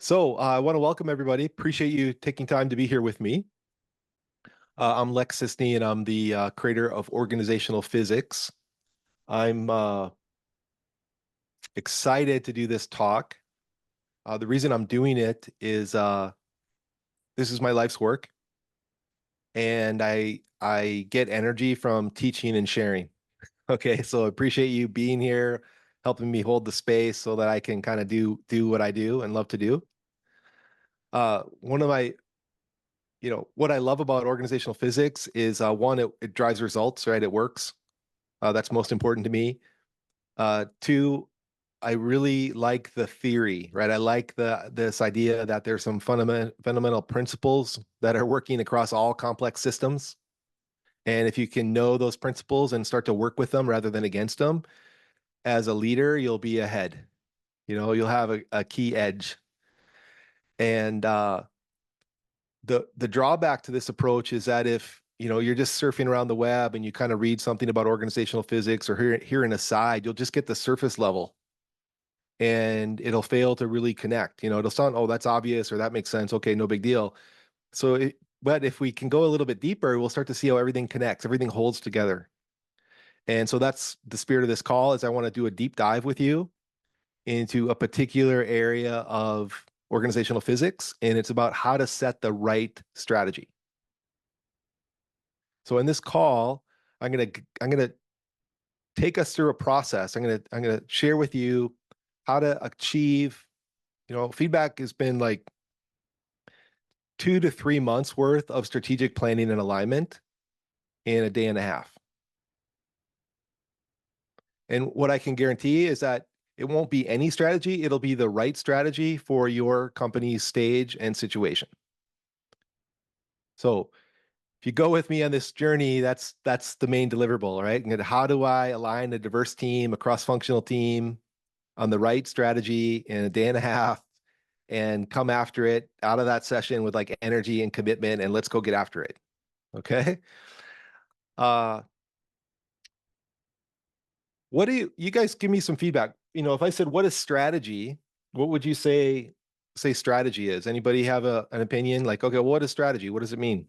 I want to welcome everybody. Appreciate you taking time to be here with me. I'm Lex Sisney, and I'm the creator of organizational physics. I'm excited to do this talk. The reason I'm doing it is this is my life's work, and I get energy from teaching and sharing. Okay, so I appreciate you being here, helping me hold the space so that I can kind of do what I do and love to do. One of my what I love about organizational physics is one, it drives results, right? It works. That's most important to me. Two, I really like the theory, right? I like this idea that there's some fundamental principles that are working across all complex systems. And if you can know those principles and start to work with them rather than against them, as a leader, you'll be ahead. You'll have a key edge. And the drawback to this approach is that if you're just surfing around the web and you kind of read something about organizational physics or hear an aside, you'll just get the surface level and it'll fail to really connect. It'll sound, oh, that's obvious or that makes sense. Okay, no big deal. But if we can go a little bit deeper, we'll start to see how everything connects, everything holds together. And so that's the spirit of this call is I want to do a deep dive with you into a particular area of organizational physics, and it's about how to set the right strategy. So in this call, I'm gonna take us through a process. I'm gonna share with you how to achieve. Feedback has been like 2 to 3 months worth of strategic planning and alignment in a day and a half. And what I can guarantee is that it won't be any strategy. It'll be the right strategy for your company's stage and situation. So if you go with me on this journey, that's the main deliverable, right? And how do I align a diverse team, a cross-functional team on the right strategy in a day and a half and come after it out of that session with like energy and commitment and let's go get after it. Okay. Uh, what do you guys give me some feedback? If I said, what is strategy? What would you say strategy is? Anybody have an opinion? Like, okay, what is strategy? What does it mean?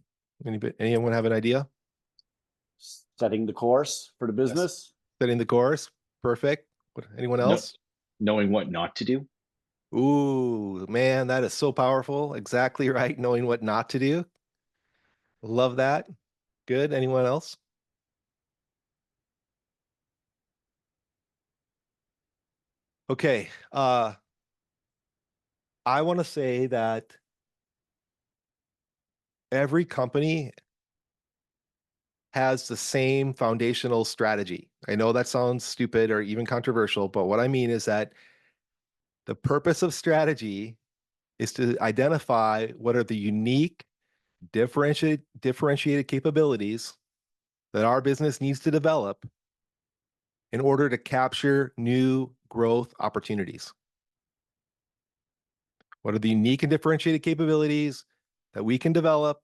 Anyone have an idea? Setting the course for the Yes. business. Setting the course. Perfect. Anyone No, else? knowing what not to do. Ooh, man, that is so powerful. Exactly right. Knowing what not to do. Love that. Good. Anyone else? Okay. I want to say that every company has the same foundational strategy. I know that sounds stupid or even controversial, but what I mean is that the purpose of strategy is to identify what are the unique, differentiated capabilities that our business needs to develop in order to capture new growth opportunities. What are the unique and differentiated capabilities that we can develop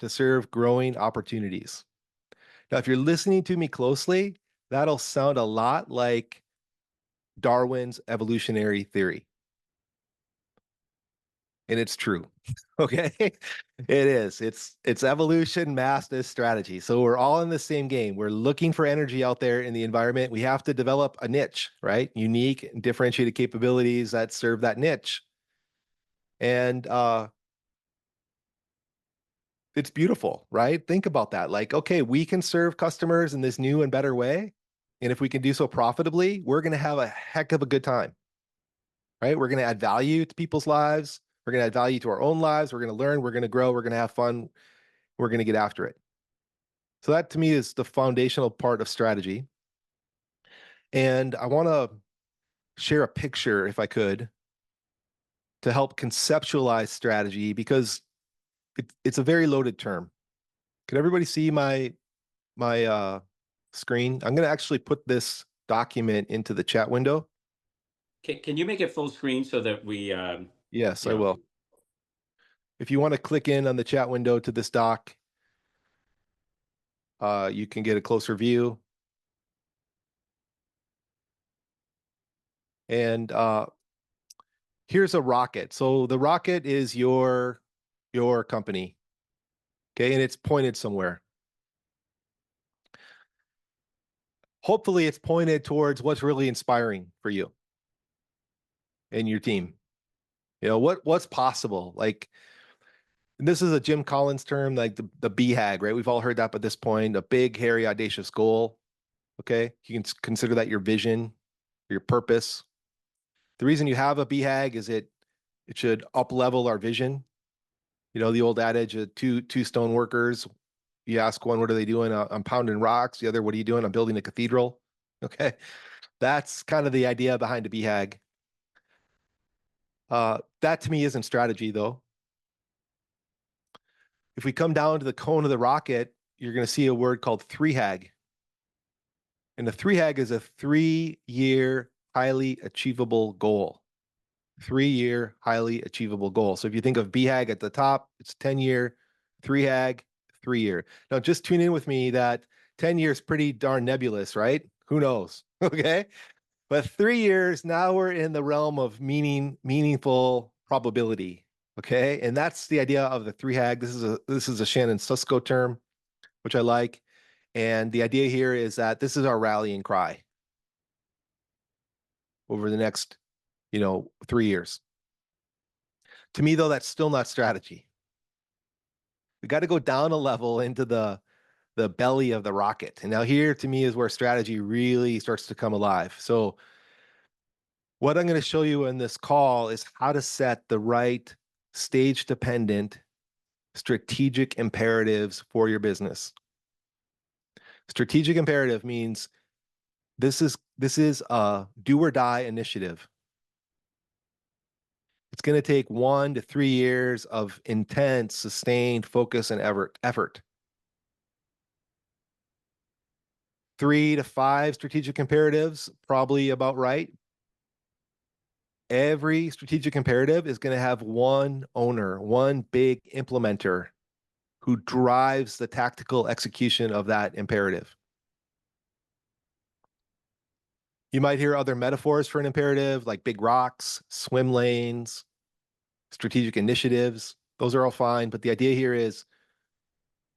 to serve growing opportunities? Now, if you're listening to me closely, that'll sound a lot like Darwin's evolutionary theory. And it's true. Okay. It is. It's evolution masked as strategy. So we're all in the same game. We're looking for energy out there in the environment. We have to develop a niche, right? Unique and differentiated capabilities that serve that niche. And it's beautiful, right? Think about that. Like, okay, we can serve customers in this new and better way. And if we can do so profitably, we're going to have a heck of a good time, right? We're going to add value to people's lives. We're going to add value to our own lives. We're going to learn. We're going to grow. We're going to have fun. We're going to get after it. So that to me is the foundational part of strategy. And I want to share a picture, if I could, to help conceptualize strategy because it's a very loaded term. Could everybody see my screen? I'm going to actually put this document into the chat window. Can you make it full screen so that we, Yes, I will. If you want to click in on the chat window to this doc, you can get a closer view. And here's a rocket. So the rocket is your company. Okay, and it's pointed somewhere. Hopefully it's pointed towards what's really inspiring for you and your team. You know, what's possible? Like, and this is a Jim Collins term, like the BHAG, right? We've all heard that by this point, a big, hairy, audacious goal. Okay. You can consider that your vision, your purpose. The reason you have a BHAG is it should up level our vision. You know, the old adage of two stone workers. You ask one, what are they doing? I'm pounding rocks. The other, what are you doing? I'm building a cathedral. Okay. That's kind of the idea behind a BHAG. That to me isn't strategy though. If we come down to the cone of the rocket, you're going to see a word called 3HAG. And the 3HAG is a 3-year highly achievable goal. 3-year highly achievable goal. So if you think of BHAG at the top, it's 10-year, 3HAG, 3-year. Now just tune in with me that 10 years pretty darn nebulous, right? Who knows? Okay. But 3 years, now we're in the realm of meaningful probability. Okay. And that's the idea of the 3HAG. This is a Shannon Susko term, which I like. And the idea here is that this is our rallying cry over the next, 3 years. To me, though, that's still not strategy. We got to go down a level into the belly of the rocket. And now here to me is where strategy really starts to come alive. So what I'm going to show you in this call is how to set the right stage dependent strategic imperatives for your business. Strategic imperative means this is a do or die initiative. It's going to take 1 to 3 years of intense, sustained focus and effort. 3 to 5 strategic imperatives, probably about right. Every strategic imperative is going to have one owner, one big implementer who drives the tactical execution of that imperative. You might hear other metaphors for an imperative like big rocks, swim lanes, strategic initiatives. Those are all fine, but the idea here is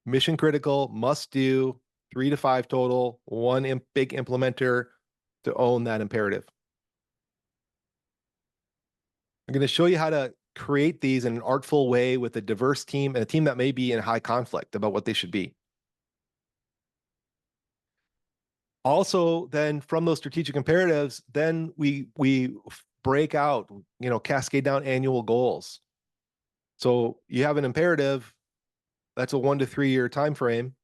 mission critical, must do, 3 to 5 total, one big implementer to own that imperative. I'm going to show you how to create these in an artful way with a diverse team and a team that may be in high conflict about what they should be. Also, then from those strategic imperatives, then we break out, cascade down annual goals. So you have an imperative that's a 1 to 3 year time frame.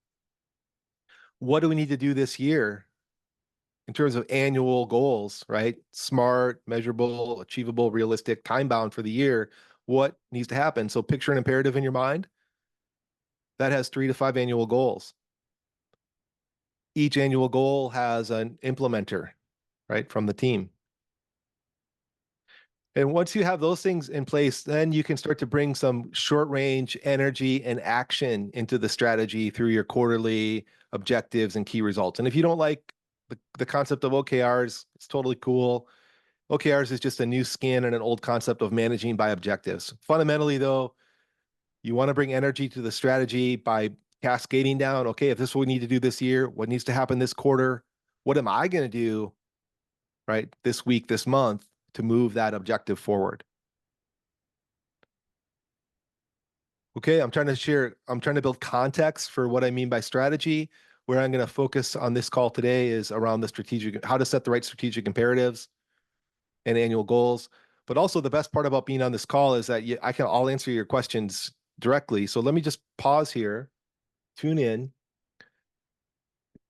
What do we need to do this year in terms of annual goals, right? Smart, measurable, achievable, realistic, time bound for the year. What needs to happen? So picture an imperative in your mind that has 3 to 5 annual goals. Each annual goal has an implementer, right, from the team. And once you have those things in place, then you can start to bring some short range energy and action into the strategy through your quarterly objectives and key results. And if you don't like the concept of OKRs, it's totally cool. OKRs is just a new skin and an old concept of managing by objectives. Fundamentally, though, you want to bring energy to the strategy by cascading down, okay, if this is what we need to do this year, what needs to happen this quarter, what am I going to do, right, this week, this month to move that objective forward? Okay, I'm trying to build context for what I mean by strategy. Where I'm going to focus on this call today is around how to set the right strategic imperatives and annual goals. But also the best part about being on this call is that I'll answer your questions directly. So let me just pause here, tune in.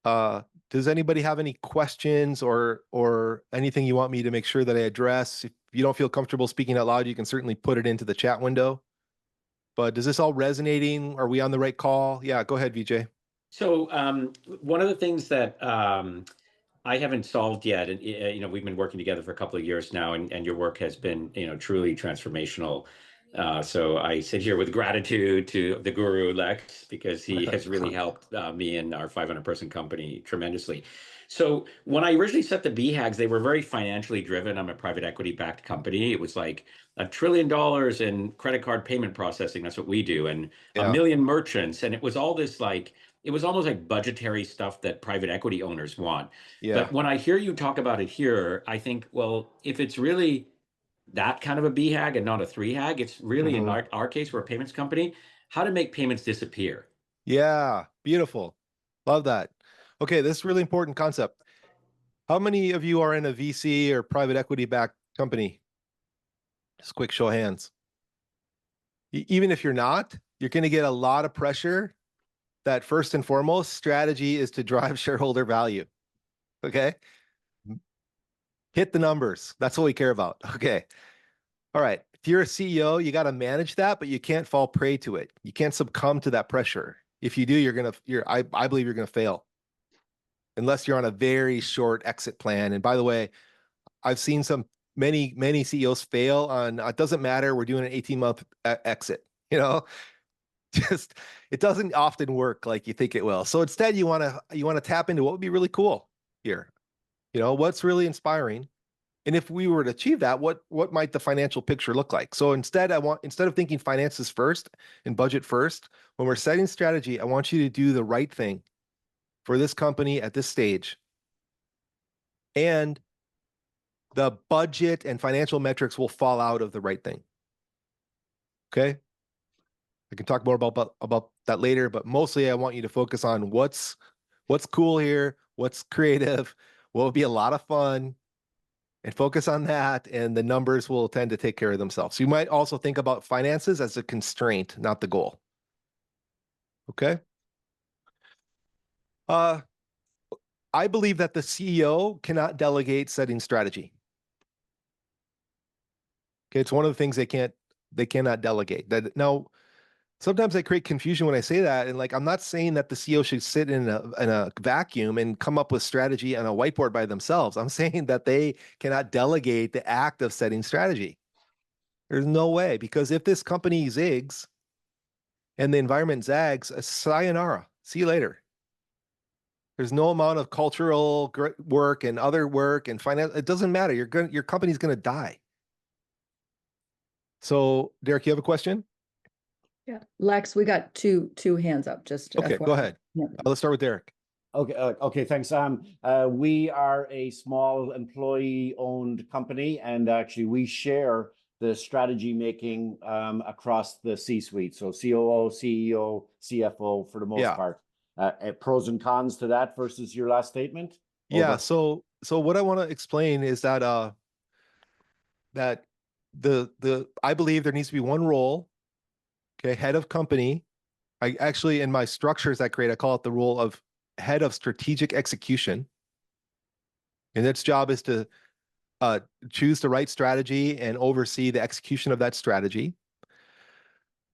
Does anybody have any questions or anything you want me to make sure that I address? If you don't feel comfortable speaking out loud, you can certainly put it into the chat window. But is this all resonating? Are we on the right call? Yeah, go ahead, VJ. So one of the things that I haven't solved yet, and we've been working together for a couple of years now, and your work has been truly transformational. So I sit here with gratitude to the guru Lex, because he has really helped me and our 500-person company tremendously. So when I originally set the BHAGs, they were very financially driven. I'm a private equity backed company. It was like $1 trillion in credit card payment processing. That's what we do. And a Yeah. million merchants. And it was all this like, it was almost like budgetary stuff that private equity owners want. Yeah. But when I hear you talk about it here, I think, well, if it's really that kind of a BHAG and not a 3HAG, it's really in our case, we're a payments company, how to make payments disappear. Yeah. Beautiful. Love that. Okay. This is a really important concept. How many of you are in a VC or private equity backed company? Just quick show of hands. Even if you're not, you're going to get a lot of pressure that first and foremost strategy is to drive shareholder value. Okay. Hit the numbers. That's what we care about. Okay. All right. If you're a CEO, you got to manage that, but you can't fall prey to it. You can't succumb to that pressure. If you do, I believe you're going to fail unless you're on a very short exit plan. And by the way, I've seen many CEOs fail on, it doesn't matter. We're doing an 18-month exit, just, it doesn't often work like you think it will. So instead you want to tap into what would be really cool here. What's really inspiring. And if we were to achieve that, what might the financial picture look like? So instead of thinking finances first and budget first, when we're setting strategy, I want you to do the right thing for this company at this stage. And the budget and financial metrics will fall out of the right thing. Okay. I can talk more about that later, but mostly I want you to focus on what's cool here, what's creative, what would be a lot of fun, and focus on that, and the numbers will tend to take care of themselves. So you might also think about finances as a constraint, not the goal. Okay. I believe that the CEO cannot delegate setting strategy. Okay, it's one of the things they cannot delegate. Now, sometimes I create confusion when I say that, and I'm not saying that the CEO should sit in a vacuum and come up with strategy on a whiteboard by themselves. I'm saying that they cannot delegate the act of setting strategy. There's no way, because if this company zigs and the environment zags, sayonara, see you later. There's no amount of cultural work and other work and finance. It doesn't matter. Your company's going to die. So, Derek, you have a question? Yeah, Lex, we got two hands up. Just okay. FYI. Go ahead. Yeah. Let's start with Derek. Okay, thanks. We are a small employee-owned company, and actually we share the strategy making across the C-suite. So COO, CEO, CFO for the most part. Pros and cons to that versus your last statement? Yeah. So what I want to explain is that I believe there needs to be one role, okay, head of company. I actually, in my structures I create, I call it the role of head of strategic execution. And its job is to choose the right strategy and oversee the execution of that strategy.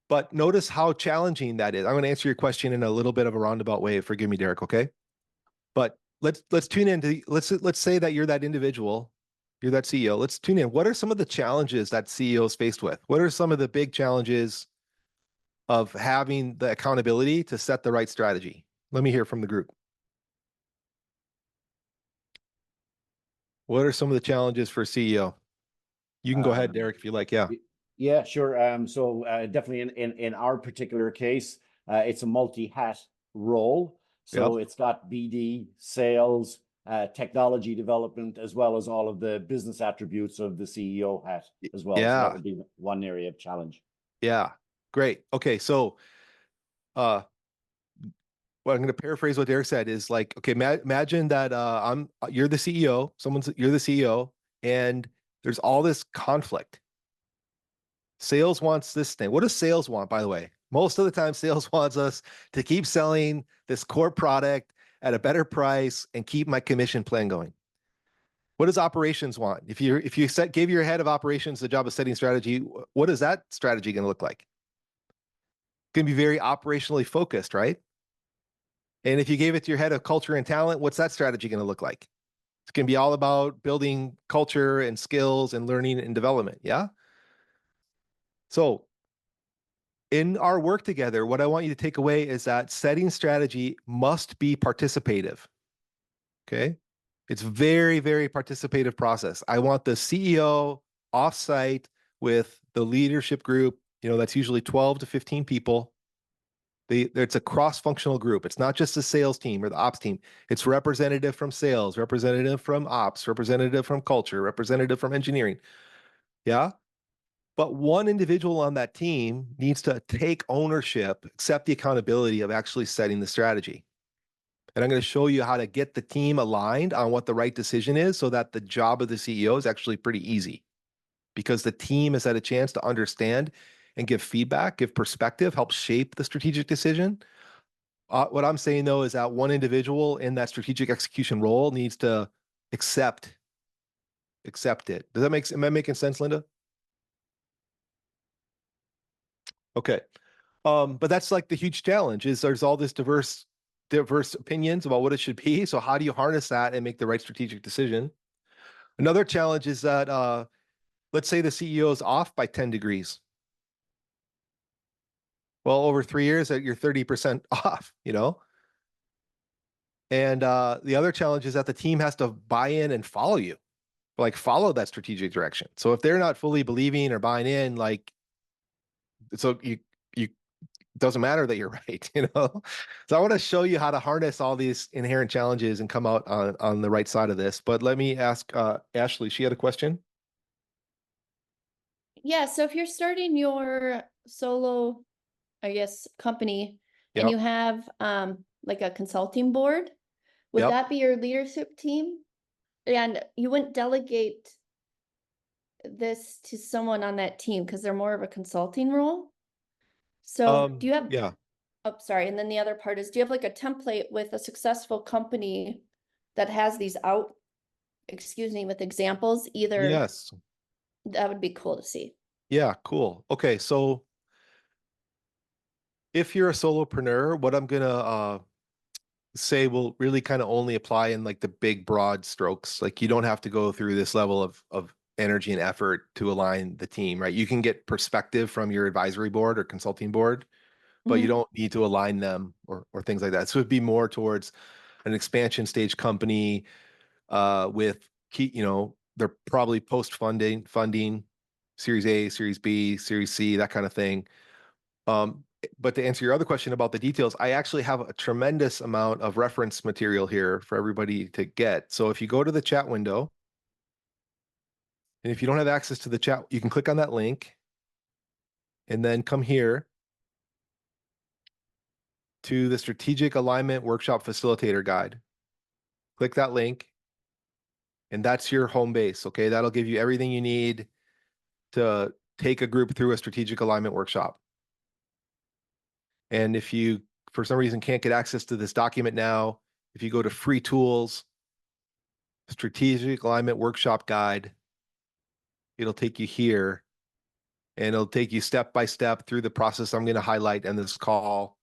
But notice how challenging that is. I'm going to answer your question in a little bit of a roundabout way. Forgive me, Derek. Okay. But let's tune into, let's say that you're that individual, you're that CEO. Let's tune in. What are some of the challenges that CEO is faced with? What are some of the big challenges of having the accountability to set the right strategy? Let me hear from the group. What are some of the challenges for CEO? You can go ahead, Derek, if you like. Yeah. Yeah, sure. So definitely in our particular case, it's a multi-hat role. So it's got BD, sales, technology development, as well as all of the business attributes of the CEO hat as well. Yeah. So that would be one area of challenge. Yeah. Great. Okay. So what I'm going to paraphrase what Derek said is okay, imagine that you're the CEO, you're the CEO, and there's all this conflict. Sales wants this thing. What does sales want, by the way? Most of the time, sales wants us to keep selling this core product at a better price and keep my commission plan going. What does operations want? If you gave your head of operations the job of setting strategy, what is that strategy going to look like? It's going to be very operationally focused, right? And if you gave it to your head of culture and talent, what's that strategy going to look like? It's going to be all about building culture and skills and learning and development. Yeah. So in our work together, what I want you to take away is that setting strategy must be participative. Okay. It's very, very participative process. I want the CEO offsite with the leadership group, that's usually 12 to 15 people. It's a cross-functional group. It's not just the sales team or the ops team. It's representative from sales, representative from ops, representative from culture, representative from engineering. Yeah. But one individual on that team needs to take ownership, accept the accountability of actually setting the strategy. And I'm going to show you how to get the team aligned on what the right decision is so that the job of the CEO is actually pretty easy, because the team has had a chance to understand and give feedback, give perspective, help shape the strategic decision. What I'm saying, though, is that one individual in that strategic execution role needs to accept it. Am I making sense, Linda? Okay. But that's like the huge challenge is there's all this diverse opinions about what it should be. So how do you harness that and make the right strategic decision? Another challenge is that let's say the CEO is off by 10 degrees. Well, over 3 years, you're 30% off, And the other challenge is that the team has to buy in and follow you, like follow that strategic direction. So if they're not fully believing or buying in, so you doesn't matter that you're right, So I want to show you how to harness all these inherent challenges and come out on the right side of this. But let me ask Ashley, she had a question. Yeah, so if you're starting your solo, I guess, company and Yep. you have like a consulting board, would Yep. that be your leadership team? And you wouldn't delegate this to someone on that team because they're more of a consulting role. So do you have, Yeah. oh, sorry. And then the other part is, do you have like a template with a successful company that has these with examples? Either Yes. that would be cool to see. Yeah, cool. Okay, so if you're a solopreneur, what I'm gonna say will really kind of only apply in like the big broad strokes. Like you don't have to go through this level of energy and effort to align the team, right? You can get perspective from your advisory board or consulting board, but you don't need to align them or things like that. So it'd be more towards an expansion stage company with key, they're probably funding, Series A, Series B, Series C, that kind of thing. But to answer your other question about the details, I actually have a tremendous amount of reference material here for everybody to get. So if you go to the chat window, and if you don't have access to the chat, you can click on that link and then come here to the Strategic Alignment Workshop Facilitator Guide. Click that link, and that's your home base, okay? That'll give you everything you need to take a group through a strategic alignment workshop. And if you, for some reason, can't get access to this document now, if you go to free tools, Strategic Alignment Workshop Guide, it'll take you here and it'll take you step by step through the process I'm going to highlight in this call,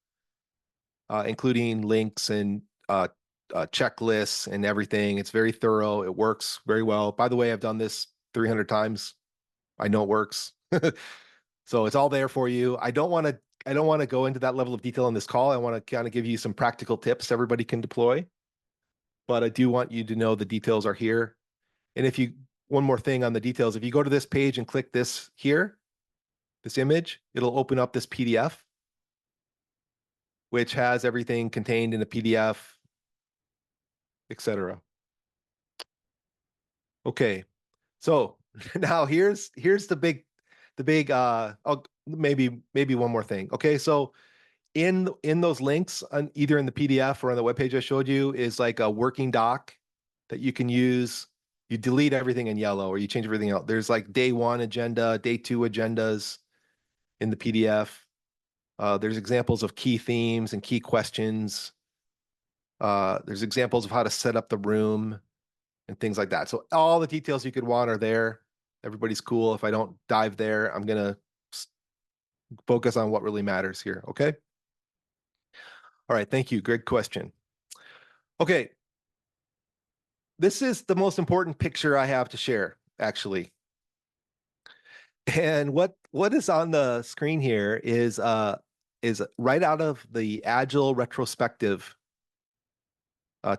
including links and checklists and everything. It's very thorough. It works very well. By the way, I've done this 300 times. I know it works. So it's all there for you. I don't want to go into that level of detail on this call. I want to kind of give you some practical tips everybody can deploy. But I do want you to know the details are here. And one more thing on the details, if you go to this page and click this here, this image, it'll open up this PDF, which has everything contained in a PDF, etc. Okay. So now here's the big maybe one more thing. Okay, so in those links either in the PDF or on the webpage I showed you is like a working doc that you can use. You delete everything in yellow or you change everything out. There's like day 1 agenda, day 2 agendas in the PDF. There's examples of key themes and key questions. There's examples of how to set up the room and things like that. So all the details you could want are there. Everybody's cool. If I don't dive there, I'm going to focus on what really matters here. Okay. All right. Thank you. Great question. Okay. This is the most important picture I have to share, actually. And what is on the screen here is right out of the Agile retrospective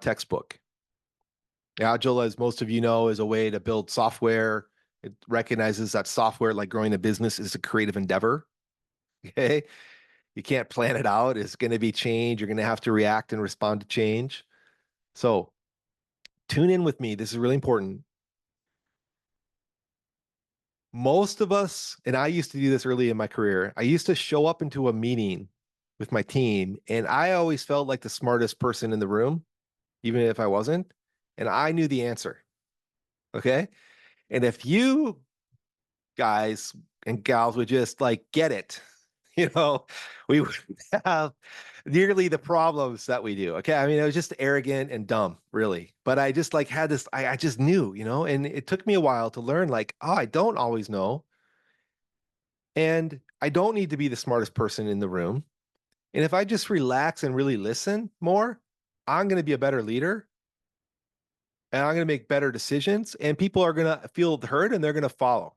textbook. Agile, as most of you know, is a way to build software It recognizes that software, like growing a business, is a creative endeavor. Okay. You can't plan it out. It's going to be change. You're going to have to react and respond to change. So tune in with me. This is really important. Most of us, and I used to do this early in my career, I used to show up into a meeting with my team, and I always felt like the smartest person in the room, even if I wasn't, and I knew the answer. Okay. And if you guys and gals would just like get it, we wouldn't have nearly the problems that we do. Okay. I mean, it was just arrogant and dumb, really. But I just like had this, I just knew, and it took me a while to learn, like, oh, I don't always know. And I don't need to be the smartest person in the room. And if I just relax and really listen more, I'm going to be a better leader, and I'm going to make better decisions, and people are going to feel heard and they're going to follow.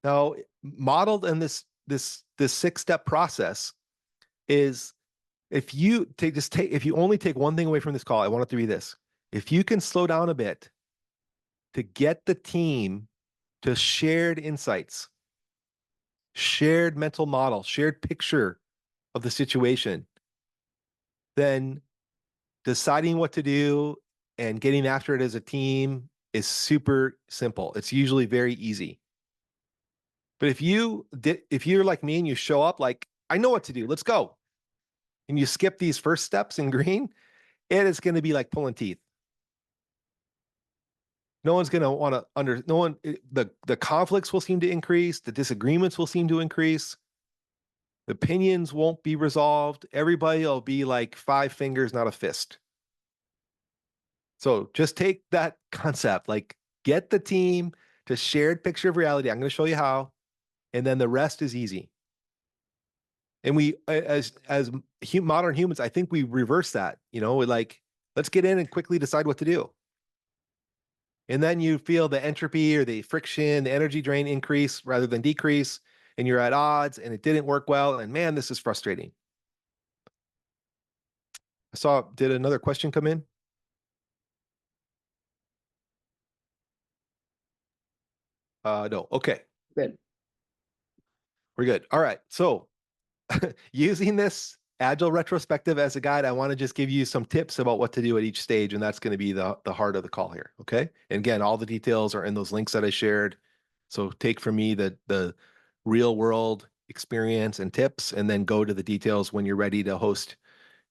Now, modeled in this 6-step process is, if you only take one thing away from this call, I want it to be this. If you can slow down a bit to get the team to shared insights, shared mental model, shared picture of the situation, then deciding what to do and getting after it as a team is super simple. It's usually very easy. But if you're like me and you show up like, I know what to do, let's go, and you skip these first steps in green, it is going to be like pulling teeth. No one's going to want to the conflicts will seem to increase, the disagreements will seem to increase, the opinions won't be resolved. Everybody will be like 5 fingers, not a fist. So just take that concept, like get the team to shared picture of reality. I'm going to show you how, and then the rest is easy. And we, as modern humans, I think we reverse that. We're like, let's get in and quickly decide what to do. And then you feel the entropy or the friction, the energy drain increase rather than decrease, and you're at odds, and it didn't work well. And man, this is frustrating. Did another question come in? No. Okay. Good. We're good. All right. So using this agile retrospective as a guide, I want to just give you some tips about what to do at each stage, and that's going to be the heart of the call here. Okay. And again, all the details are in those links that I shared. So take from me the real world experience and tips, and then go to the details when you're ready to host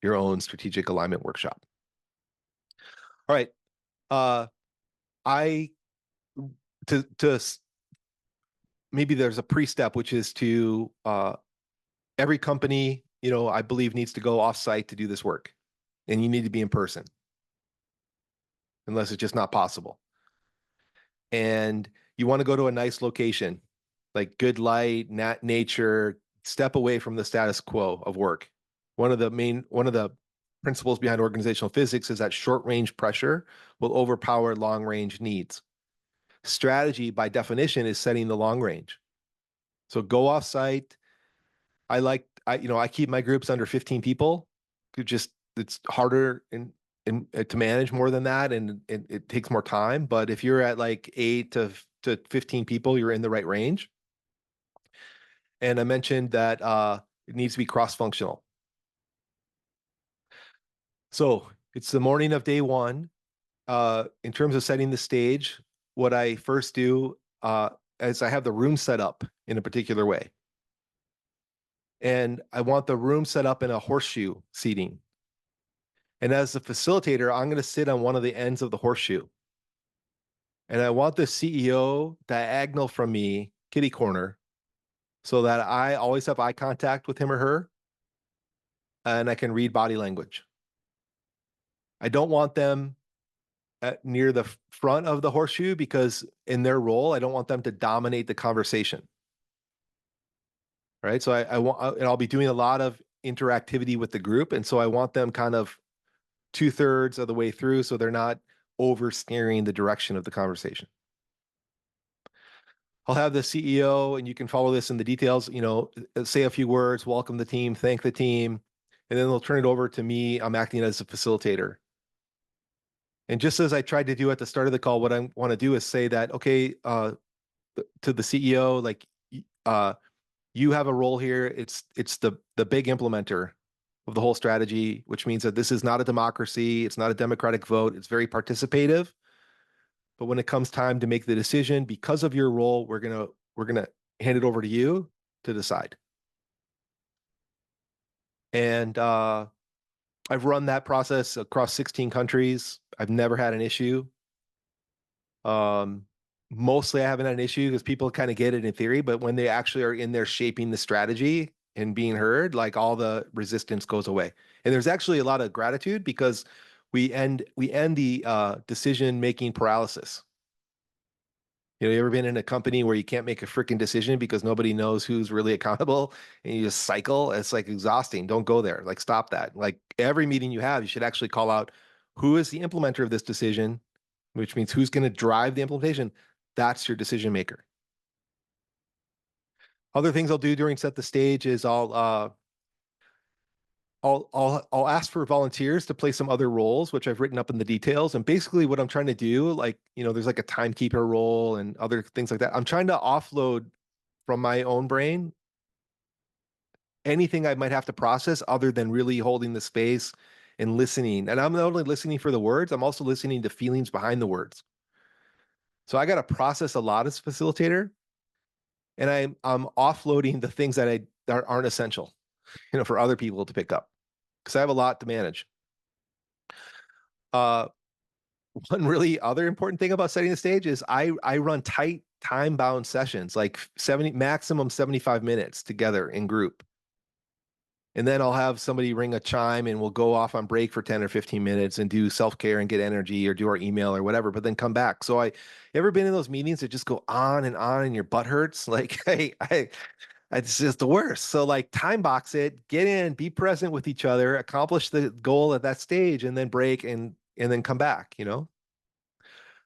your own strategic alignment workshop. All right. Maybe there's a pre-step, which is to every company, I believe, needs to go off-site to do this work, and you need to be in person, unless it's just not possible. And you want to go to a nice location, like good light, nature, step away from the status quo of work. One of the principles behind organizational physics is that short-range pressure will overpower long-range needs. Strategy, by definition, is setting the long range. So go off-site. I keep my groups under 15 people. It's harder to manage more than that, and it takes more time. But if you're at like 8 to 15 people, you're in the right range. And I mentioned that it needs to be cross-functional. So it's the morning of day one. In terms of setting the stage, what I first do is I have the room set up in a particular way. And I want the room set up in a horseshoe seating. And as the facilitator, I'm going to sit on one of the ends of the horseshoe. And I want the CEO diagonal from me, kitty corner, so that I always have eye contact with him or her, and I can read body language. I don't want them near the front of the horseshoe, because in their role, I don't want them to dominate the conversation. Right. So and I'll be doing a lot of interactivity with the group. And so I want them kind of 2/3 of the way through, so they're not oversteering the direction of the conversation. I'll have the CEO, and you can follow this in the details, say a few words, welcome the team, thank the team, and then they'll turn it over to me. I'm acting as a facilitator. And just as I tried to do at the start of the call, what I want to do is say that, okay, to the CEO, like, you have a role here. It's the big implementer of the whole strategy, which means that this is not a democracy. It's not a democratic vote. It's very participative. But when it comes time to make the decision, because of your role, we're gonna hand it over to you to decide. And I've run that process across 16 countries. I've never had an issue. Mostly I haven't had an issue because people kind of get it in theory, but when they actually are in there shaping the strategy and being heard, like, all the resistance goes away. And there's actually a lot of gratitude because we end the decision making paralysis. You ever been in a company where you can't make a freaking decision because nobody knows who's really accountable and you just cycle? It's like exhausting. Don't go there. Like, stop that. Like, every meeting you have, you should actually call out who is the implementer of this decision, which means who's going to drive the implementation. That's your decision maker. Other things I'll do during set the stage is I'll ask for volunteers to play some other roles, which I've written up in the details. And basically what I'm trying to do, like, there's like a timekeeper role and other things like that. I'm trying to offload from my own brain anything I might have to process other than really holding the space and listening. And I'm not only listening for the words, I'm also listening to feelings behind the words. So I got to process a lot as a facilitator, and I'm offloading the things that aren't essential, for other people to pick up, because I have a lot to manage. One really other important thing about setting the stage is I run tight time-bound sessions, like maximum 75 minutes together in group. And then I'll have somebody ring a chime and we'll go off on break for 10 or 15 minutes and do self-care and get energy or do our email or whatever, but then come back. So I ever been in those meetings that just go on and your butt hurts? Like, it's just the worst. So, like, time box it, get in, be present with each other, accomplish the goal at that stage, and then break and then come back,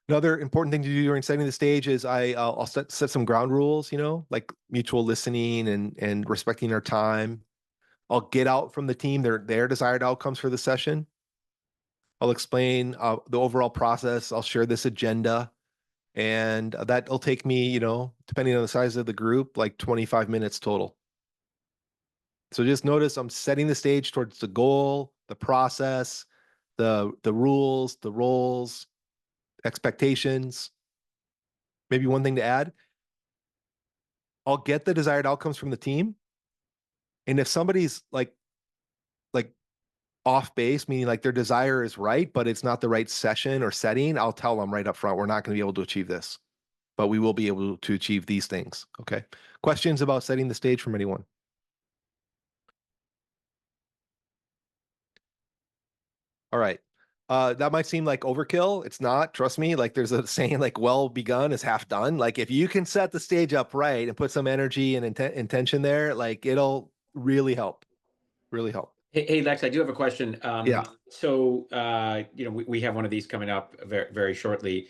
Another important thing to do during setting the stage is I'll set some ground rules, like mutual listening and respecting our time. I'll get out from the team their desired outcomes for the session. I'll explain the overall process. I'll share this agenda, and that'll take me, depending on the size of the group, like 25 minutes total. So just notice I'm setting the stage towards the goal, the process, the rules, the roles, expectations. Maybe one thing to add, I'll get the desired outcomes from the team. And if somebody's like off base, meaning like their desire is right, but it's not the right session or setting, I'll tell them right up front, we're not going to be able to achieve this, but we will be able to achieve these things. Okay. Questions about setting the stage from anyone? All right. That might seem like overkill. It's not. Trust me. Like, there's a saying, like, well begun is half done. Like, if you can set the stage up right and put some energy and intention there, like, it'll really help. Really help. Hey, Lex, I do have a question. Yeah. So, we have one of these coming up very, very shortly.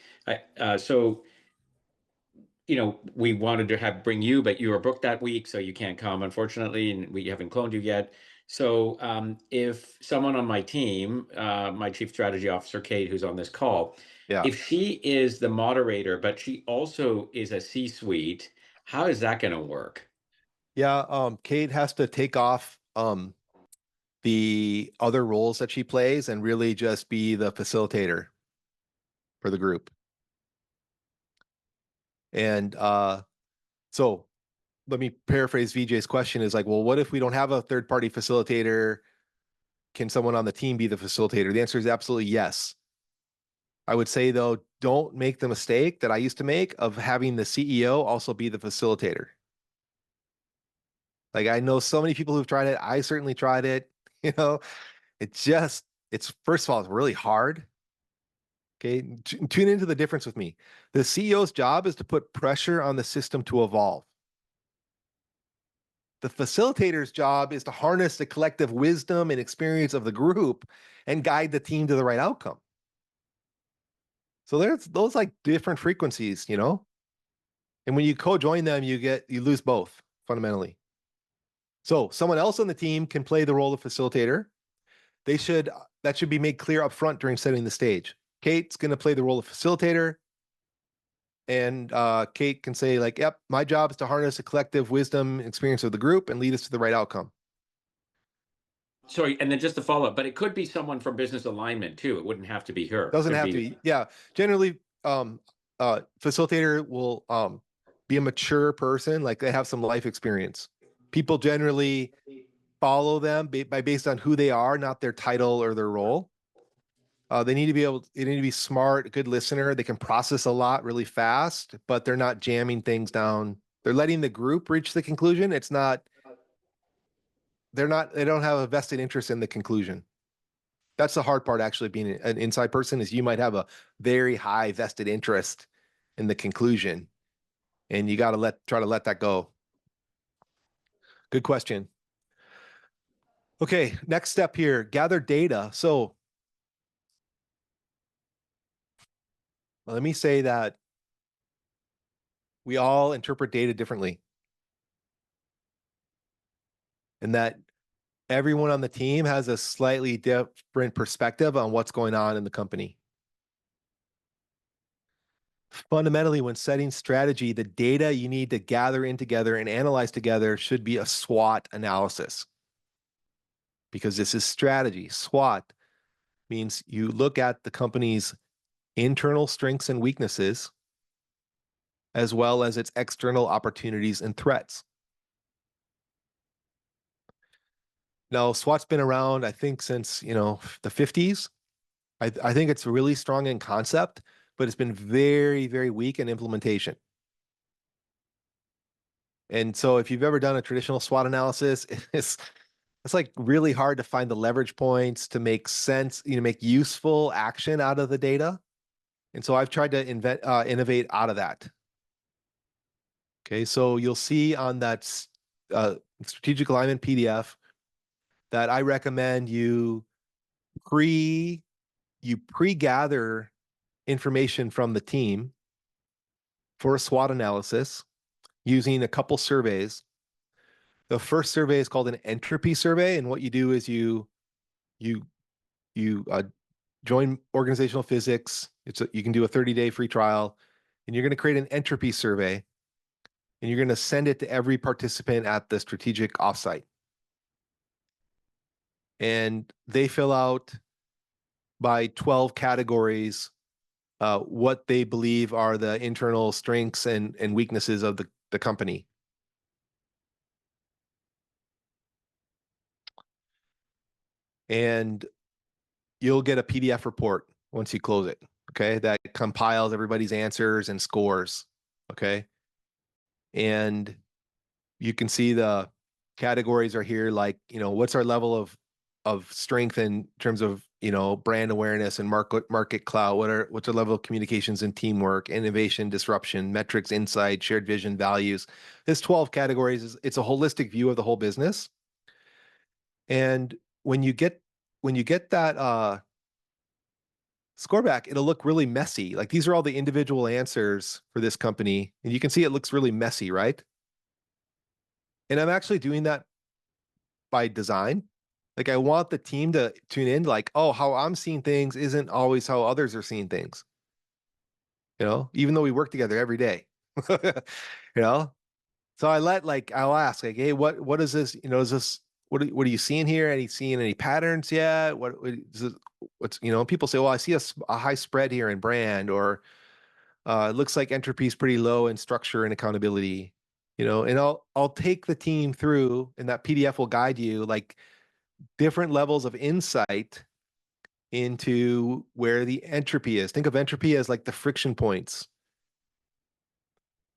So, we wanted to bring you, but you were booked that week, so you can't come, unfortunately, and we haven't cloned you yet. So, if someone on my team, my chief strategy officer, Kate, who's on this call, Yeah. if she is the moderator, but she also is a C-suite, how is that going to work? Yeah. Kate has to take off the other roles that she plays and really just be the facilitator for the group. And so let me paraphrase VJ's question is like, well, what if we don't have a third party facilitator? Can someone on the team be the facilitator? The answer is absolutely yes. I would say, though, don't make the mistake that I used to make of having the CEO also be the facilitator. Like, I know so many people who've tried it. I certainly tried it. It's first of all, it's really hard. Okay. Tune into the difference with me. The CEO's job is to put pressure on the system to evolve. The facilitator's job is to harness the collective wisdom and experience of the group and guide the team to the right outcome. So there's those like different frequencies, and when you co-join them, you lose both fundamentally. So someone else on the team can play the role of facilitator. That should be made clear up front during setting the stage. Kate's going to play the role of facilitator. And Kate can say like, yep, my job is to harness the collective wisdom and experience of the group and lead us to the right outcome. Sorry, and then just to follow up, but it could be someone from business alignment too. It wouldn't have to be her. Doesn't Could have to be. Yeah. Generally, facilitator will be a mature person, like they have some life experience. People generally follow them based on who they are, not their title or their role. They need to be smart, a good listener. They can process a lot really fast, but they're not jamming things down. They're letting the group reach the conclusion. They don't have a vested interest in the conclusion. That's the hard part, actually, being an inside person, is you might have a very high vested interest in the conclusion, and you got to try to let that go. Good question. Okay, next step here, gather data. So let me say that we all interpret data differently, and that everyone on the team has a slightly different perspective on what's going on in the company. Fundamentally, when setting strategy, the data you need to gather in together and analyze together should be a SWOT analysis, because this is strategy. SWOT means you look at the company's internal strengths and weaknesses, as well as its external opportunities and threats. Now, SWOT's been around, I think, since the 50s. I think it's really strong in concept, but it's been very, very weak in implementation. And so if you've ever done a traditional SWOT analysis, it's like really hard to find the leverage points to make sense, make useful action out of the data. And so I've tried to innovate out of that. Okay, so you'll see on that strategic alignment PDF that I recommend you pre-gather information from the team for a SWOT analysis using a couple surveys. The first survey is called an entropy survey, and what you do is you join organizational physics. You can do a 30-day free trial, and you're going to create an entropy survey, and you're going to send it to every participant at the strategic offsite. And they fill out by 12 categories what they believe are the internal strengths and weaknesses of the company. And you'll get a PDF report once you close it, okay? That compiles everybody's answers and scores, okay? And you can see the categories are here, like, what's our level of strength in terms of, brand awareness and market clout? What's our level of communications and teamwork, innovation, disruption, metrics, insight, shared vision, values? This 12 categories it's a holistic view of the whole business. And when you get that score back, it'll look really messy. Like, these are all the individual answers for this company, and you can see it looks really messy, right? And I'm actually doing that by design. Like, I want the team to tune in, like, oh, how I'm seeing things isn't always how others are seeing things. Even though we work together every day. So I'll ask, like, hey, what is this? Is this what are you seeing here? Seeing any patterns yet? What's people say, well, I see a high spread here in brand, or it looks like entropy is pretty low in structure and accountability. And I'll take the team through, and that PDF will guide you, like, different levels of insight into where the entropy is. Think of entropy as like the friction points.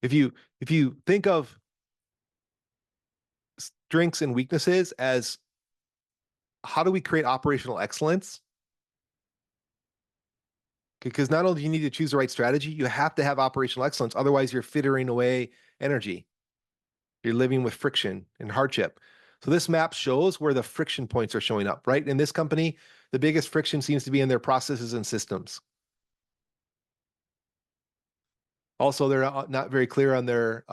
If you think of strengths and weaknesses as how do we create operational excellence? Because not only do you need to choose the right strategy, you have to have operational excellence. Otherwise, you're frittering away energy. You're living with friction and hardship. So this map shows where the friction points are showing up, right? In this company, the biggest friction seems to be in their processes and systems. Also, they're not very clear on their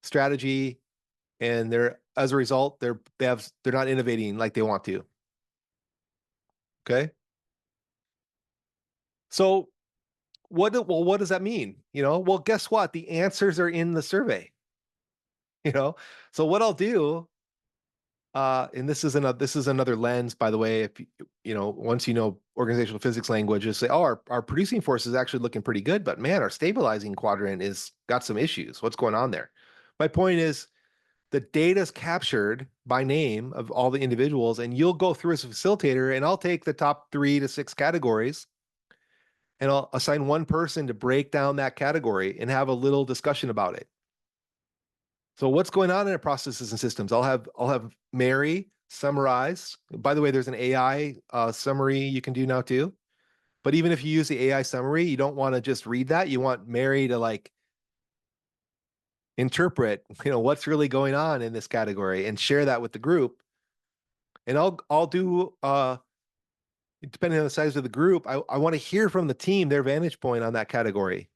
strategy, and as a result, they're not innovating like they want to. Okay. So what does that mean? Well, guess what? The answers are in the survey. So what I'll do, and this is another lens, by the way, if once organizational physics language, is say, oh, our producing force is actually looking pretty good, but man, our stabilizing quadrant is got some issues. What's going on there? My point is, the data is captured by name of all the individuals, and you'll go through as a facilitator, and I'll take the top 3 to 6 categories, and I'll assign one person to break down that category and have a little discussion about it. So what's going on in our processes and systems? I'll have Mary summarize. By the way, there's an AI summary you can do now too. But even if you use the AI summary, you don't want to just read that. You want Mary to like interpret, what's really going on in this category and share that with the group. And I'll do depending on the size of the group, I want to hear from the team their vantage point on that category.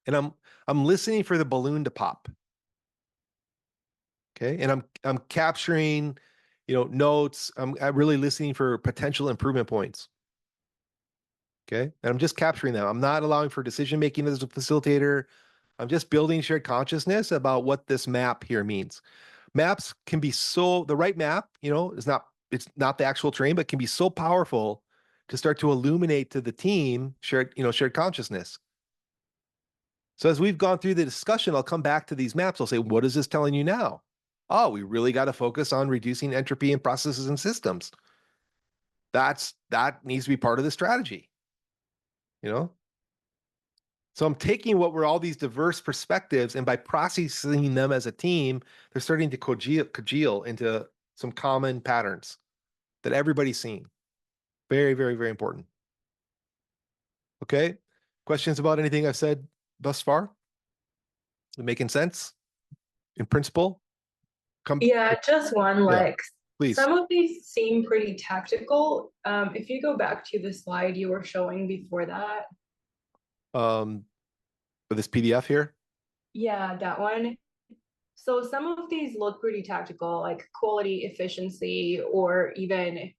And I'm listening for the balloon to pop. Okay. And I'm capturing, notes. I'm really listening for potential improvement points. Okay. And I'm just capturing them. I'm not allowing for decision making as a facilitator. I'm just building shared consciousness about what this map here means. Maps can be the right map, it's not the actual terrain, but can be so powerful to start to illuminate to the team shared consciousness. So as we've gone through the discussion, I'll come back to these maps. I'll say, what is this telling you now? Oh, we really got to focus on reducing entropy in processes and systems. That needs to be part of the strategy. So I'm taking what were all these diverse perspectives, and by processing them as a team, they're starting to congeal into some common patterns that everybody's seeing. Very, very, very important. Okay. Questions about anything I've said thus far? Making sense in principle? Yeah, just one, Lex. Please. Some of these seem pretty tactical. If you go back to the slide you were showing before that. For this PDF here? Yeah, that one. So some of these look pretty tactical, like quality, efficiency, or even,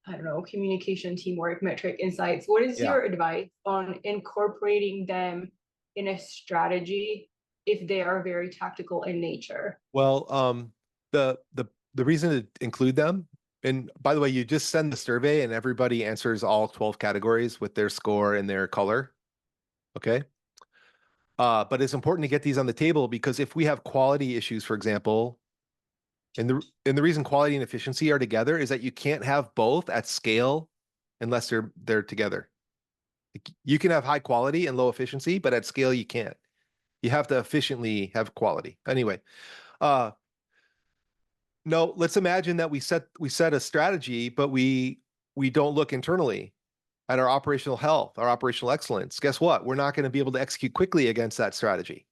I don't know, communication, teamwork, metric, insights. What is your advice on incorporating them in a strategy if they are very tactical in nature? Well, the reason to include them, and by the way, you just send the survey and everybody answers all 12 categories with their score and their color. Okay. But it's important to get these on the table, because if we have quality issues, for example, and the reason quality and efficiency are together is that you can't have both at scale unless they're together. You can have high quality and low efficiency, but at scale you can't. You have to efficiently have quality. Anyway, no, let's imagine that we set a strategy, but we don't look internally at our operational health, our operational excellence. Guess what? We're not going to be able to execute quickly against that strategy.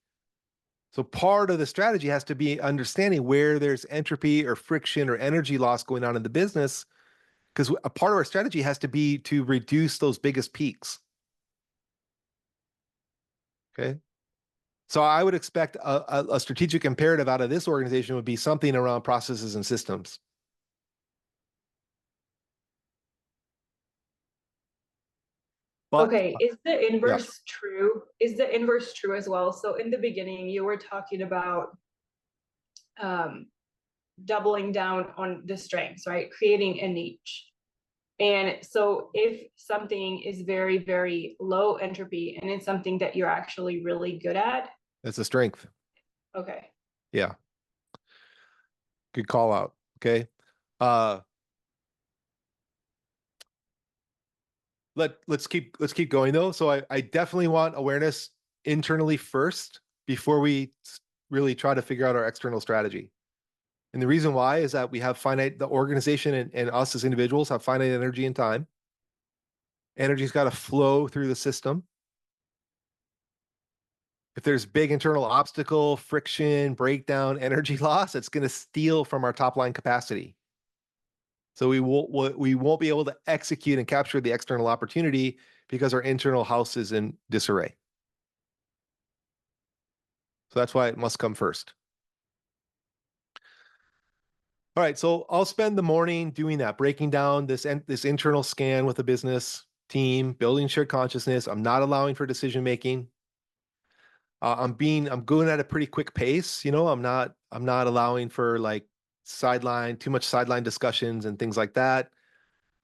So part of the strategy has to be understanding where there's entropy or friction or energy loss going on in the business, because a part of our strategy has to be to reduce those biggest peaks. Okay. So I would expect a strategic imperative out of this organization would be something around processes and systems. But, okay, is the inverse true? Is the inverse true as well? So in the beginning, you were talking about doubling down on the strengths, right? Creating a niche. And so if something is very, very low entropy and it's something that you're actually really good at, it's a strength. Okay. Yeah. Good call out. Okay. Let's keep going though. So I definitely want awareness internally first before we really try to figure out our external strategy. And the reason why is that the organization and us as individuals have finite energy and time. Energy's got to flow through the system. If there's big internal obstacle, friction, breakdown, energy loss, it's going to steal from our top line capacity. So we won't be able to execute and capture the external opportunity because our internal house is in disarray. So that's why it must come first. All right, so I'll spend the morning doing that, breaking down this internal scan with the business, team, building shared consciousness. I'm not allowing for decision making. I'm going at a pretty quick pace. I'm not allowing for like too much sideline discussions and things like that.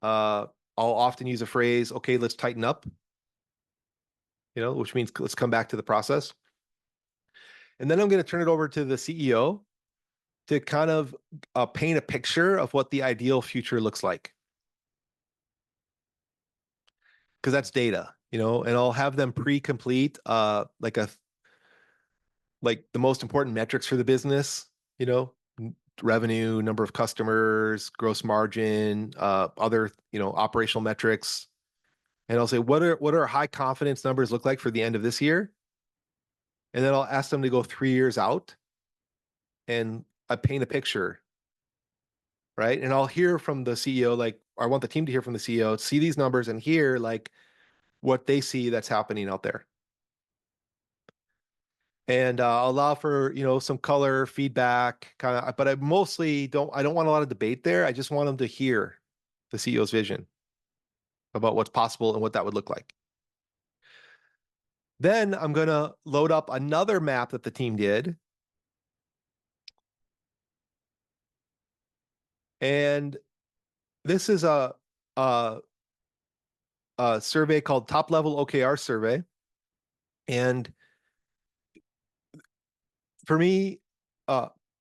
I'll often use a phrase, okay, let's tighten up, which means let's come back to the process. And then I'm going to turn it over to the CEO to kind of paint a picture of what the ideal future looks like. Because that's data, and I'll have them pre-complete like the most important metrics for the business, revenue, number of customers, gross margin, other, operational metrics. And I'll say, what are high confidence numbers look like for the end of this year? And then I'll ask them to go 3 years out and I paint a picture, right? And I'll hear from the CEO, like, I want the team to hear from the CEO, see these numbers and hear like what they see that's happening out there. And I'll allow for, some color feedback kind of, but I don't want a lot of debate there. I just want them to hear the CEO's vision about what's possible and what that would look like. Then I'm going to load up another map that the team did. And this is a survey called Top Level OKR Survey. And for me,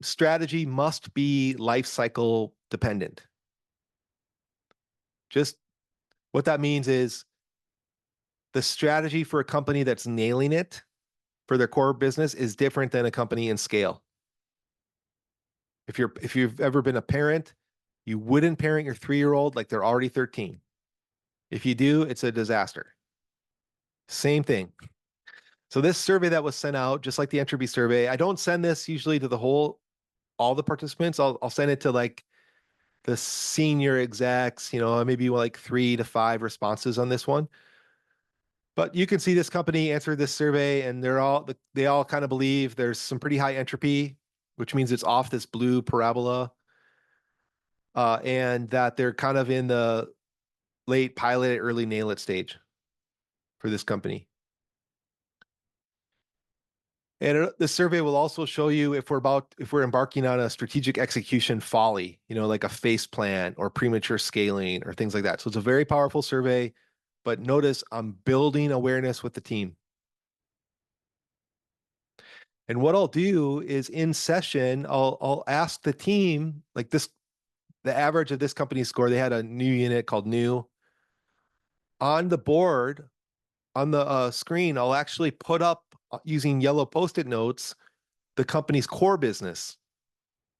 strategy must be life cycle dependent. Just what that means is the strategy for a company that's nailing it for their core business is different than a company in scale. If you've ever been a parent, you wouldn't parent your 3-year-old like they're already 13. If you do, it's a disaster. Same thing. So this survey that was sent out, just like the entropy survey, I don't send this usually to all the participants. I'll send it to like the senior execs, maybe like 3 to 5 responses on this one. But you can see this company answered this survey and they all kind of believe there's some pretty high entropy, which means it's off this blue parabola. And that they're kind of in the late pilot, early nail it stage for this company. And the survey will also show you if we're embarking on a strategic execution folly, like a face plan or premature scaling or things like that. So it's a very powerful survey, but notice I'm building awareness with the team. And what I'll do is in session, I'll ask the team, like the average of this company's score, they had a new unit called new. On the board, on the screen, I'll actually put up using yellow Post-it notes, the company's core business,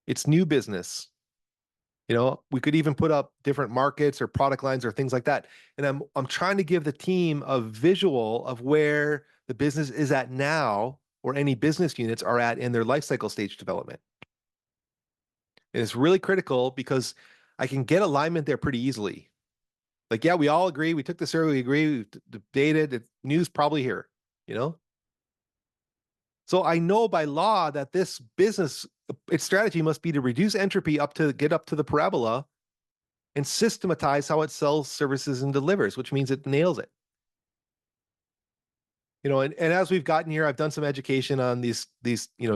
its new business. We could even put up different markets or product lines or things like that. And I'm trying to give the team a visual of where the business is at now, or any business units are at in their life cycle stage development. And it's really critical because I can get alignment there pretty easily. Like, yeah, we all agree. We took the survey. We agree. We debated. News probably here, So I know by law that this business, its strategy must be to reduce entropy get up to the parabola and systematize how it sells services and delivers, which means it nails it. And as we've gotten here, I've done some education on these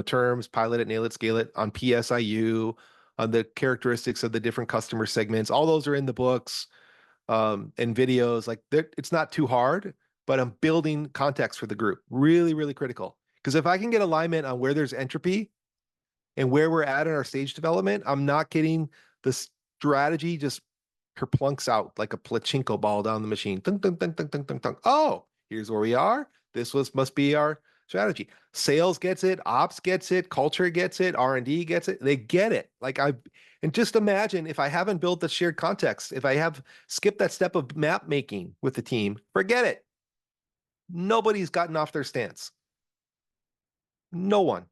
terms, pilot it, nail it, scale it, on PSIU, on the characteristics of the different customer segments. All those are in the books. And videos, like it's not too hard, but I'm building context for the group. Really, really critical. Because if I can get alignment on where there's entropy and where we're at in our stage development, I'm not getting the strategy just kerplunks out like a pachinko ball down the machine. Dun, dun, dun, dun, dun, dun, dun. Oh, here's where we are. Must be our strategy. Sales gets it, ops gets it, culture gets it, R&D gets it. They get it. And just imagine if I haven't built the shared context, if I have skipped that step of map making with the team, forget it. Nobody's gotten off their stance. No one.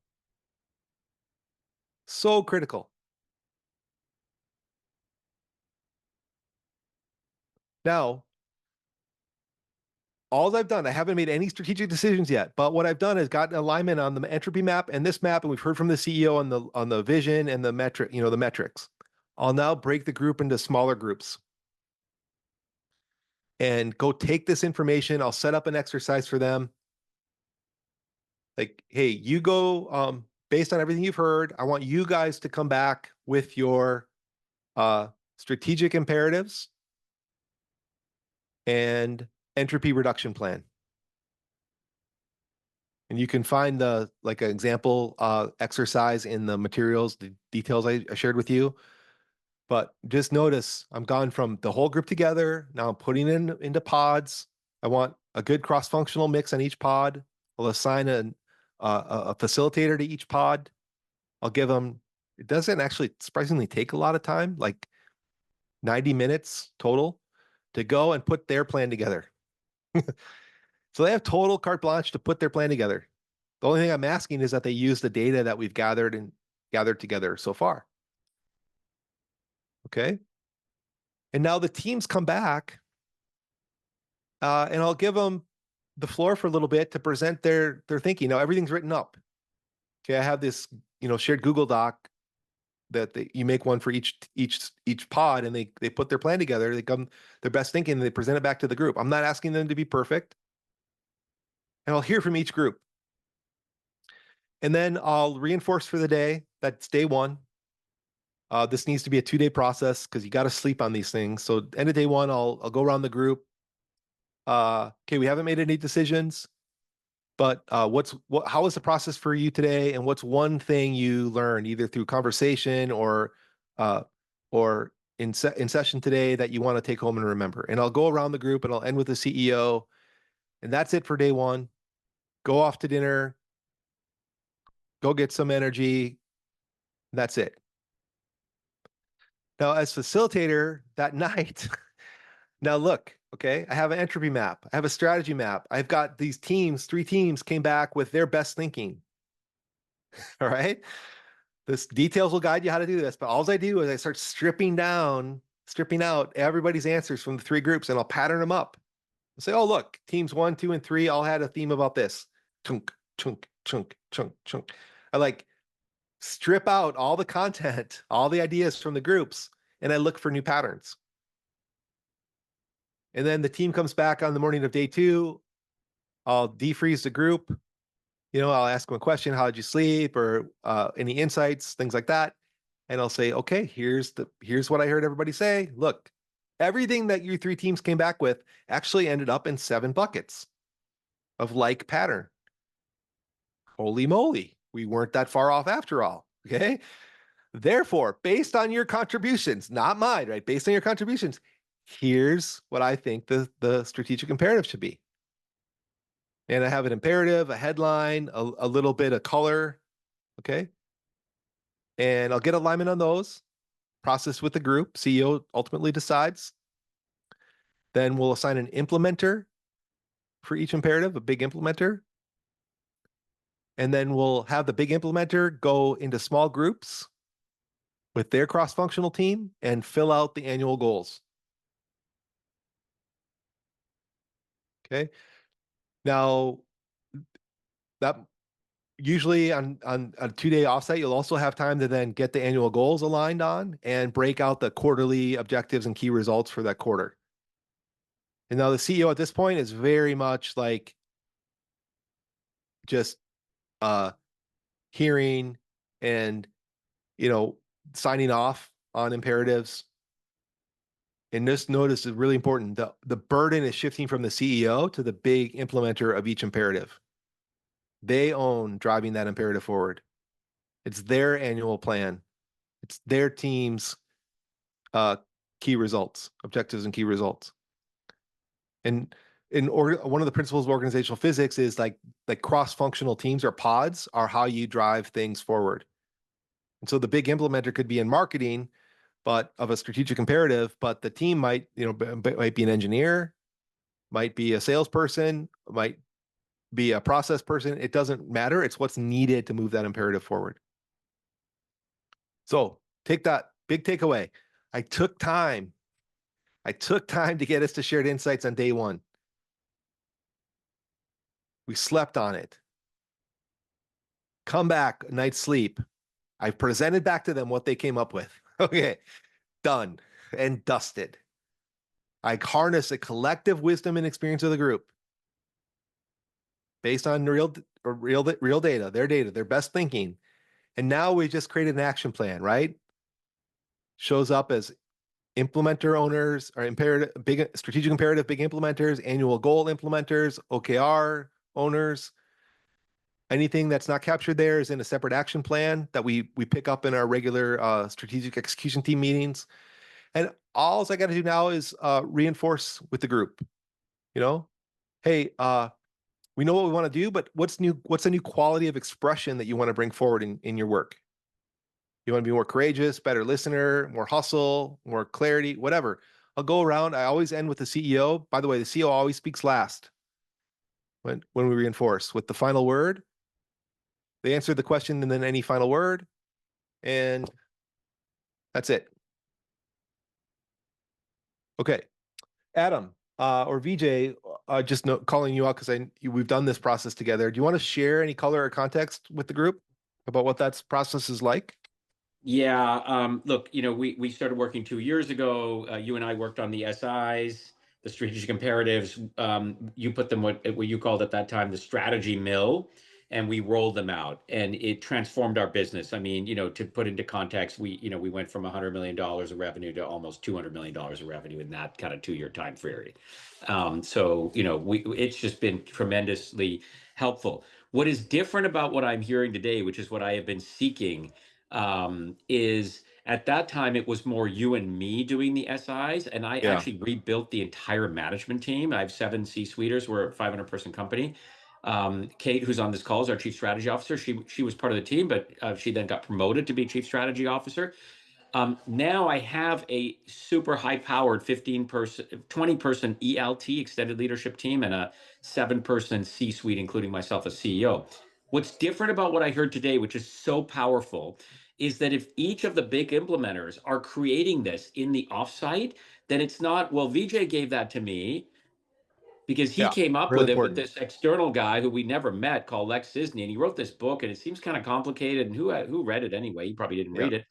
So critical. Now, all I've done, I haven't made any strategic decisions yet, but what I've done is gotten alignment on the entropy map and this map, and we've heard from the CEO on the vision and the metric, the metrics. I'll now break the group into smaller groups. and go take this information. I'll set up an exercise for them. Like, hey, you go, based on everything you've heard, I want you guys to come back with your strategic imperatives and entropy reduction plan. And you can find the like an example exercise in the materials, the details I shared with you. But just notice I'm gone from the whole group together. Now I'm putting into pods. I want a good cross-functional mix on each pod. I'll assign a facilitator to each pod. I'll give them, it doesn't actually surprisingly take a lot of time, like 90 minutes total to go and put their plan together. So they have total carte blanche to put their plan together. The only thing I'm asking is that they use the data that we've gathered together so far. Okay. And now the teams come back, and I'll give them the floor for a little bit to present their thinking. Now everything's written up. Okay, I have this shared Google Doc that you make one for each pod, and they put their plan together. They come their best thinking, and they present it back to the group. I'm not asking them to be perfect, and I'll hear from each group, and then I'll reinforce for the day. That's day one. This needs to be a 2-day process because you got to sleep on these things. So end of day one, I'll go around the group. Okay, we haven't made any decisions, but how was the process for you today? And what's one thing you learned either through conversation or in session today that you want to take home and remember? And I'll go around the group and I'll end with the CEO, and that's it for day one. Go off to dinner, go get some energy. That's it. Now, as facilitator that night, now look, okay, I have an entropy map. I have a strategy map. I've got these teams, 3 teams came back with their best thinking. All right. This details will guide you how to do this. But all I do is I start stripping out everybody's answers from the 3 groups, and I'll pattern them up. I'll say, oh, look, teams 1, 2, and 3 all had a theme about this. Chunk, chunk, chunk, chunk, chunk. I like strip out all the content, all the ideas from the groups, and I look for new patterns. And then the team comes back on the morning of day 2. I'll defreeze the group. I'll ask them a question. How did you sleep? Or any insights, things like that. And I'll say, okay, here's what I heard everybody say. Look, everything that you 3 teams came back with actually ended up in 7 buckets of like pattern. Holy moly, we weren't that far off after all. Okay. Therefore, based on your contributions, not mine, right? Based on your contributions, here's what I think the strategic imperative should be. And I have an imperative, a headline, a little bit of color. Okay. And I'll get alignment on those, process with the group. CEO ultimately decides. Then we'll assign an implementer for each imperative, a big implementer. And then we'll have the big implementer go into small groups with their cross-functional team and fill out the annual goals. Okay. Now, that usually on a 2-day offsite, you'll also have time to then get the annual goals aligned on and break out the quarterly objectives and key results for that quarter. And now the CEO at this point is very much like just hearing and signing off on imperatives. And this notice is really important. The burden is shifting from the CEO to the big implementer of each imperative. They own driving that imperative forward. It's their annual plan. It's their team's key results, objectives and key results. And one of the principles of organizational physics is like cross-functional teams or pods are how you drive things forward. And so the big implementer could be in marketing, but of a strategic imperative, but the team might be an engineer, might be a salesperson, might be a process person. It doesn't matter. It's what's needed to move that imperative forward. So take that big takeaway. I took time to get us to shared insights on day 1. We slept on it. Come back, a night's sleep. I've presented back to them what they came up with. Okay, done and dusted. I harness the collective wisdom and experience of the group based on real data, their best thinking. And now we just created an action plan, right? Shows up as implementer owners or imperative, big strategic imperative, big implementers, annual goal implementers, OKR owners. Anything that's not captured there is in a separate action plan that we pick up in our regular strategic execution team meetings. And all I got to do now is reinforce with the group. You know, hey, we know what we want to do, but what's new? What's a new quality of expression that you want to bring forward in your work? You want to be more courageous, better listener, more hustle, more clarity, whatever. I'll go around. I always end with the CEO. By the way, the CEO always speaks last when we reinforce with the final word. They answer the question and then any final word, and that's it. Okay, Adam or VJ, just calling you out because we've done this process together. Do you want to share any color or context with the group about what that process is like? Yeah, look, we started working 2 years ago. You and I worked on the SIs, the strategic imperatives. You put them what you called at that time the strategy mill, and we rolled them out, and it transformed our business. I mean, to put into context, we went from $100 million of revenue to almost $200 million of revenue in that kind of 2-year time period. So it's just been tremendously helpful. What is different about what I'm hearing today, which is what I have been seeking, is at that time it was more you and me doing the SIs, and I actually rebuilt the entire management team. I have 7 C-suiters. We're a 500-person company. Kate, who's on this call, is our chief strategy officer. She was part of the team, but she then got promoted to be chief strategy officer. Now I have a super high-powered 20-person ELT, extended leadership team, and a 7-person C-suite, including myself as CEO. What's different about what I heard today, which is so powerful, is that if each of the big implementers are creating this in the offsite, then it's not, well, VJ gave that to me because he came up really with it important. with this external guy who we never met called Lex Sisney, and he wrote this book, and it seems kind of complicated, and who read it anyway? He probably didn't read it.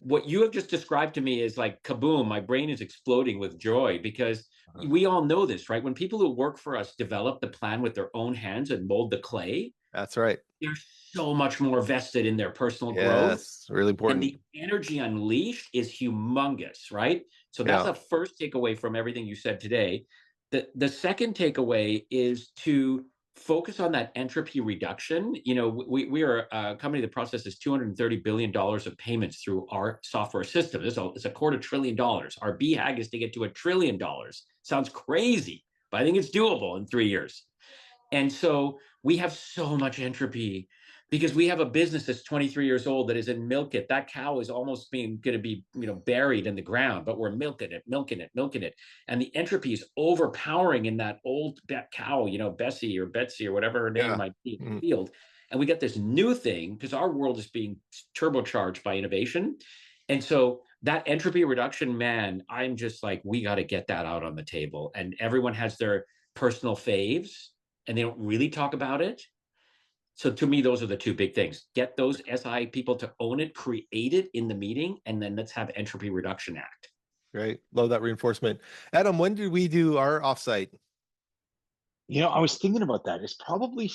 What you have just described to me is like kaboom, my brain is exploding with joy because we all know this, right? When people who work for us develop the plan with their own hands and mold the clay, that's right. they're so much more vested in their personal growth. Yes, really important. And the energy unleashed is humongous, right? So that's a first takeaway from everything you said today. The second takeaway is to focus on that entropy reduction. We are a company that processes $230 billion of payments through our software system. It's a $250 billion. Our BHAG is to get to $1 trillion. Sounds crazy, but I think it's doable in 3 years. And so we have so much entropy because we have a business that's 23 years old that is in milk it. That cow is almost going to be, buried in the ground, but we're milking it. And the entropy is overpowering in that old cow, Bessie or Betsy or whatever her name might be in the field. And we got this new thing because our world is being turbocharged by innovation. And so that entropy reduction, man, I'm just like, we got to get that out on the table. And everyone has their personal faves, and they don't really talk about it. So to me, those are the 2 big things. Get those SI people to own it, create it in the meeting, and then let's have Entropy Reduction Act. Great. Love that reinforcement. Adam, when did we do our offsite? I was thinking about that. It's probably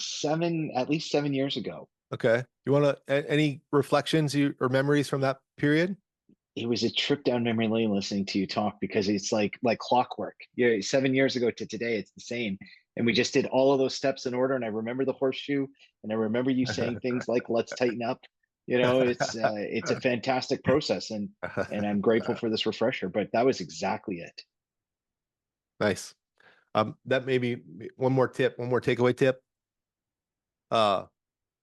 at least 7 years ago. Okay. You want to, any reflections or memories from that period? It was a trip down memory lane listening to you talk because it's like clockwork. 7 years ago to today, it's the same. And we just did all of those steps in order. And I remember the horseshoe, and I remember you saying things like, let's tighten up. It's a fantastic process, and I'm grateful for this refresher, but that was exactly it. Nice. That may be one more takeaway tip.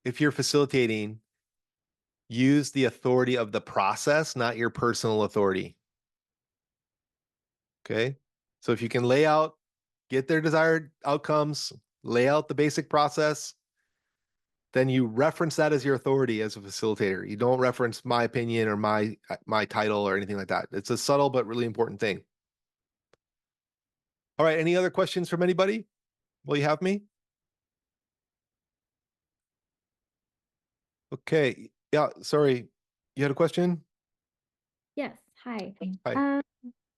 If you're facilitating, use the authority of the process, not your personal authority. Okay. So if you can lay out, get their desired outcomes, lay out the basic process, then you reference that as your authority as a facilitator. You don't reference my opinion or my title or anything like that. It's a subtle but really important thing. All right. Any other questions from anybody? Will you have me? Okay. Yeah. Sorry. You had a question? Yes. Hi. Hi.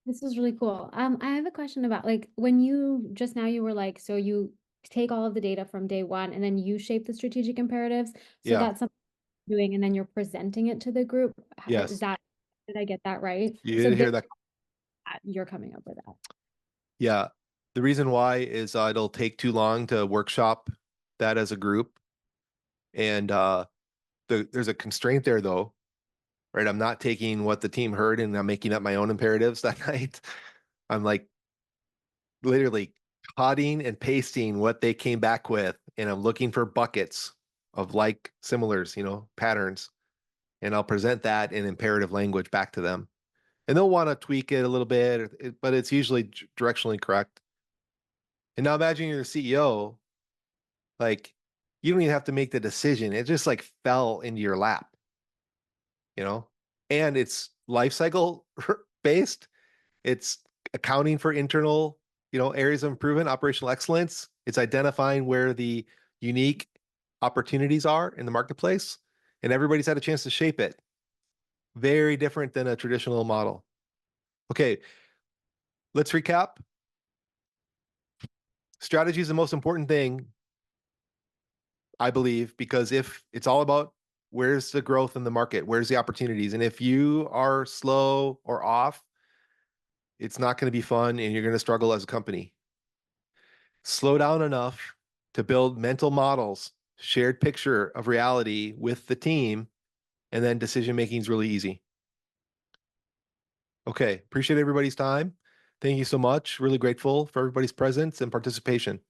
This was really cool. I have a question about like when you just now you were like, so you take all of the data from day one and then you shape the strategic imperatives. So Yeah. that's something you're doing and then you're presenting it to the group. Yes. Is that, did I get that right? You So did hear that. you're coming up with that. Yeah. The reason why is it'll take too long to workshop that as a group. And there's a constraint there though, right? I'm not taking what the team heard and I'm making up my own imperatives that night. I'm like literally cutting and pasting what they came back with, and I'm looking for buckets of like similars, patterns, and I'll present that in imperative language back to them. And they'll want to tweak it a little bit, but it's usually directionally correct. And now imagine you're the CEO, like you don't even have to make the decision. It just like fell into your lap, and it's life cycle based. It's accounting for internal, areas of improvement, operational excellence. It's identifying where the unique opportunities are in the marketplace, and everybody's had a chance to shape it. Very different than a traditional model. Okay, let's recap. Strategy is the most important thing, I believe, because if it's all about where's the growth in the market, where's the opportunities, and if you are slow or off, it's not going to be fun and you're going to struggle as a company. Slow down enough to build mental models, shared picture of reality with the team, and then decision making is really easy. Okay, appreciate everybody's time. Thank you so much. Really grateful for everybody's presence and participation.